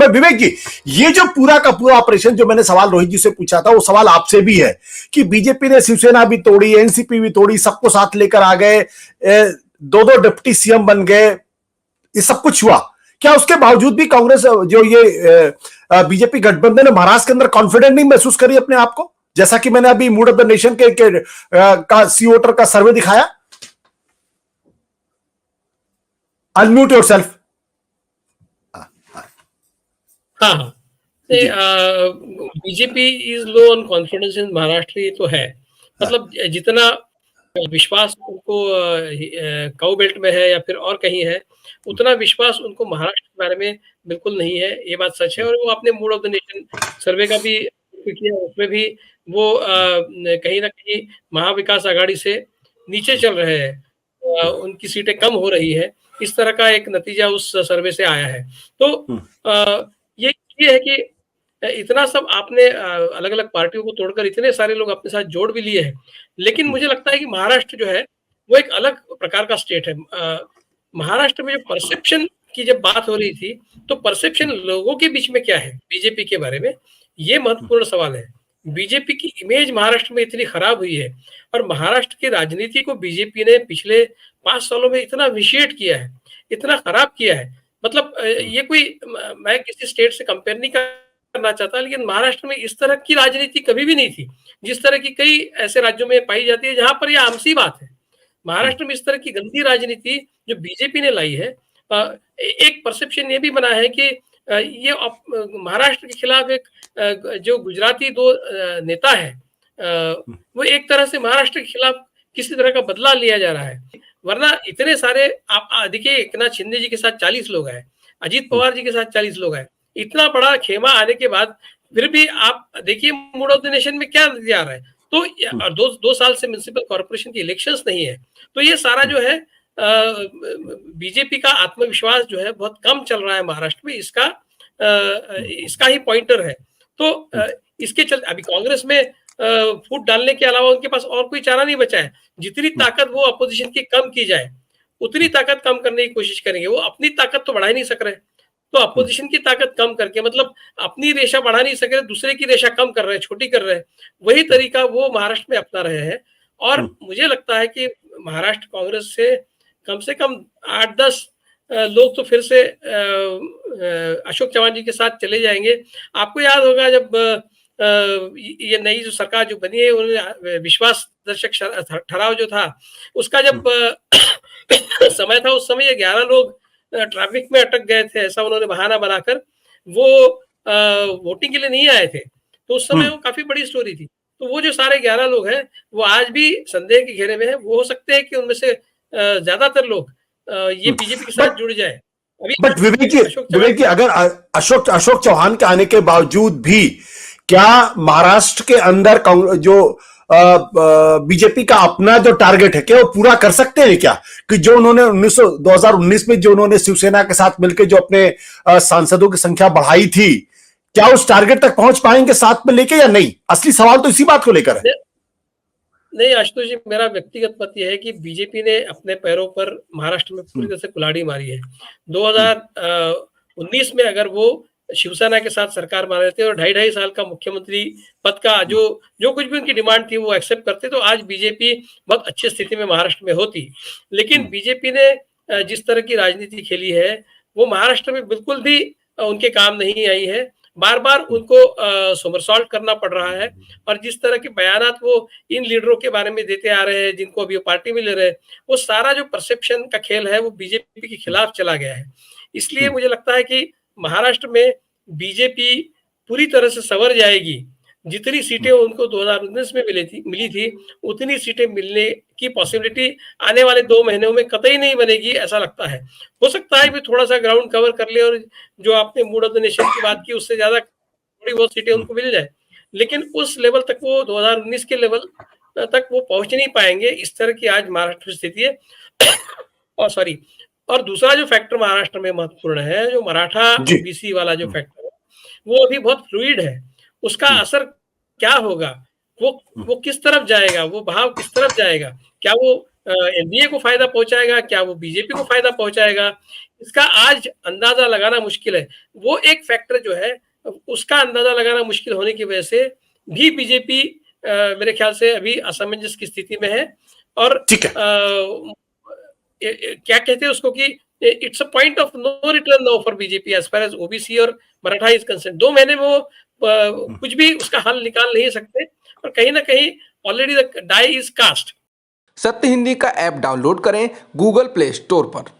But विवेक जी, ये जो पूरा का पूरा ऑपरेशन, जो मैंने सवाल रोहित जी से पूछा था, वो सवाल आपसे भी है कि बीजेपी ने शिवसेना भी तोड़ी, एनसीपी भी तोड़ी, सबको साथ लेकर आ गए, दो दो डिप्टी सीएम बन गए, ये सब कुछ हुआ। क्या उसके बावजूद भी कांग्रेस, जो ये बीजेपी गठबंधन ने महाराष्ट्र के अंदर कॉन्फिडेंट नहीं महसूस करी अपने आप को, जैसा कि मैंने अभी मूड ऑफ द नेशन का सी वोटर का सर्वे दिखाया? Unmute yourself. हाँ हाँ, BJP is low on confidence in Maharashtra, ये तो है। मतलब जितना विश्वास उनको काउ बेल्ट में है या फिर और कहीं है, उतना विश्वास उनको महाराष्ट्र के बारे में बिल्कुल नहीं है, ये बात सच है। और वो अपने मूड ऑफ द नेशन सर्वे का भी किया, उसमें भी वो कहीं ना कहीं महाविकास आघाड़ी से नीचे चल रहे हैं, उनकी सीटें कम हो रही है, इस तरह का एक नतीजा उस सर्वे से आया है। तो ये है कि इतना सब आपने अलग अलग पार्टियों को तोड़कर इतने सारे लोग अपने साथ जोड़ भी लिए हैं, लेकिन मुझे लगता है कि महाराष्ट्र जो है वो एक अलग प्रकार का स्टेट है। महाराष्ट्र में जो परसेप्शन की जब बात हो रही थी, तो परसेप्शन लोगों के बीच में क्या है बीजेपी के बारे में, ये महत्वपूर्ण सवाल है। बीजेपी की इमेज महाराष्ट्र में इतनी खराब हुई है, और महाराष्ट्र की राजनीति को बीजेपी ने पिछले 5 सालों में इतना विशिएट किया है, इतना खराब किया है। मतलब ये कोई, मैं किसी स्टेट से कंपेयर नहीं करना चाहता, लेकिन महाराष्ट्र में इस तरह की राजनीति कभी भी नहीं थी, जिस तरह की कई ऐसे राज्यों में पाई जाती है जहां पर यह आम सी बात है। महाराष्ट्र में इस तरह की गंदी राजनीति जो बीजेपी ने लाई है, एक परसेप्शन ये भी बना है कि ये महाराष्ट्र के खिलाफ एक जो गुजराती दो नेता है, वो एक तरह से महाराष्ट्र के खिलाफ किसी तरह का बदला लिया जा रहा है। वरना इतने सारे, आप देखिए, एकनाथ शिंदे जी के साथ 40 लोग आए, अजीत पवार जी के साथ 40 लोग आए, इतना बड़ा खेमा आने के बाद फिर भी आप देखिए मूड ऑफ द नेशन में क्या नतीजा आ रहा है। तो दो साल से म्युनिसिपल कॉर्पोरेशन की इलेक्शंस नहीं है, तो ये सारा जो है बीजेपी का आत्मविश्वास जो है बहुत कम चल रहा है महाराष्ट्र में, इसका ही पॉइंटर है। तो इसके चलते अभी कांग्रेस में फूट डालने के अलावा उनके पास और कोई चारा नहीं बचा है। जितनी ताकत वो अपोजिशन की कम की जाए, उतनी ताकत कम करने की कोशिश करेंगे। वो अपनी ताकत तो बढ़ा ही नहीं सक रहे, तो अपोजिशन की ताकत कम करके, मतलब अपनी रेशा बढ़ा नहीं सक रहे, दूसरे की रेशा कम कर रहे हैं, छोटी कर रहे हैं। वही तरीका वो महाराष्ट्र में अपना रहे हैं। और मुझे लगता है कि महाराष्ट्र कांग्रेस से कम 8-10 लोग तो फिर से अशोक चव्हाण जी के साथ चले जाएंगे। आपको याद होगा जब ये नई जो सरकार जो बनी है, उन्होंने विश्वास दर्शक ठराव जो था उसका जब समय था, उस समय 11 लोग ट्रैफिक में अटक गए थे, ऐसा उन्होंने बहाना बनाकर वो वोटिंग के लिए नहीं आए थे। तो उस समय वो काफी बड़ी स्टोरी थी। तो वो जो सारे 11 लोग हैं वो आज भी संदेह के घेरे में है। वो हो सकते हैं कि उनमें से ज्यादातर लोग ये बीजेपी के साथ जुड़ जाए। बट विवेक जी, अगर अशोक चौहान के आने के बावजूद भी क्या महाराष्ट्र के अंदर जो बीजेपी का अपना जो टारगेट है, क्या वो पूरा कर सकते हैं क्या? कि जो उन्होंने 2019 में जो उन्होंने शिवसेना के साथ मिलकर जो अपने सांसदों की संख्या बढ़ाई थी, क्या उस टारगेट तक पहुंच पाएंगे साथ में लेके या नहीं? असली सवाल तो इसी बात को लेकर है। नहीं आशुतोष जी, मेरा व्यक्तिगत मत यह है कि बीजेपी ने अपने पैरों पर महाराष्ट्र में पूरी तरह से कुल्हाड़ी मारी है। 2019 में अगर वो शिवसेना के साथ सरकार बना लेते और 2.5 साल का मुख्यमंत्री पद का जो कुछ भी उनकी डिमांड थी वो एक्सेप्ट करते, तो आज बीजेपी बहुत अच्छी स्थिति में महाराष्ट्र में होती। लेकिन बीजेपी ने जिस तरह की राजनीति खेली है वो महाराष्ट्र में बिल्कुल भी उनके काम नहीं आई है। बार बार उनको सोमरसॉल्ट करना पड़ रहा है, और जिस तरह के बयानात वो इन लीडरों के बारे में देते आ रहे हैं जिनको अभी पार्टी में ले रहे हैं, वो सारा जो परसेप्शन का खेल है वो बीजेपी के खिलाफ चला गया है। इसलिए मुझे लगता है कि महाराष्ट्र में बीजेपी पूरी तरह से संवर जाएगी। जितनी सीटें उनको 2019 में मिली थी उतनी सीटें मिलने की पॉसिबिलिटी आने वाले 2 महीनों में कतई नहीं बनेगी, ऐसा लगता है। हो सकता है कि थोड़ा सा ग्राउंड कवर कर ले और जो आपने मूड ऑफ द नेशन की बात की उससे ज्यादा थोड़ी बहुत सीटें उनको मिल जाए, लेकिन उस लेवल तक वो 2019 के लेवल तक वो पहुंच नहीं पाएंगे। इस तरह की आज महाराष्ट्र की स्थिति है। और दूसरा जो फैक्टर महाराष्ट्र में महत्वपूर्ण है, जो मराठा ओबीसी वाला जो फैक्टर है, वो अभी बहुत फ्लूइड है। उसका असर क्या होगा, वो किस तरफ जाएगा, वो बहाव किस तरफ जाएगा, क्या वो एनडीए को फायदा पहुंचाएगा, क्या वो बीजेपी को फायदा पहुंचाएगा, इसका आज अंदाजा लगाना मुश्किल है। वो एक फैक्टर जो है उसका अंदाजा लगाना मुश्किल होने की वजह से भी बीजेपी मेरे ख्याल से अभी असमंजस की स्थिति में है और ठीक है। क्या कहते हैं उसको कि it's a point of no return now for BJP as far as OBC और मराठा इज कंसर्न। 2 महीने में वो कुछ भी उसका हल निकाल नहीं सकते और कहीं ना कहीं already the die is cast. Satya Hindi का ऐप डाउनलोड करें गूगल प्ले स्टोर पर।